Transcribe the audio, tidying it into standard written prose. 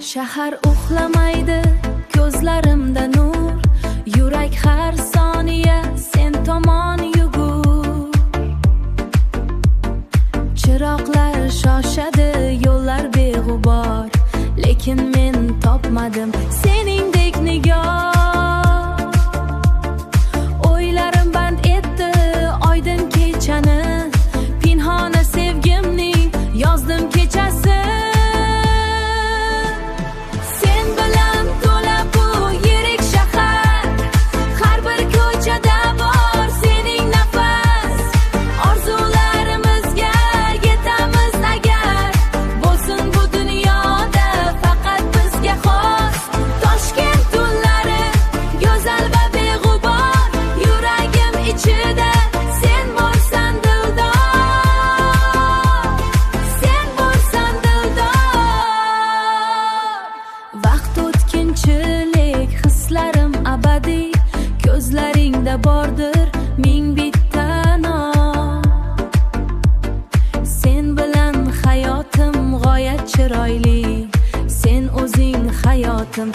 Shahar uxlamaydi, ko'zlarimda nur, yurak har soniya sen tomon yugur. Chiroqlar shoshadi, yo'llar beg'ubor, lekin men topmadim seningdek nigor. O'ylarim band etdi oydin kechani, pinhona sevgimning yozdim kechasi. Hislarim abadiy, ko'zlaringda bordir ming bitta nom. Sen bilan hayotim g'oyat chiroyli, sen o'zing hayotim.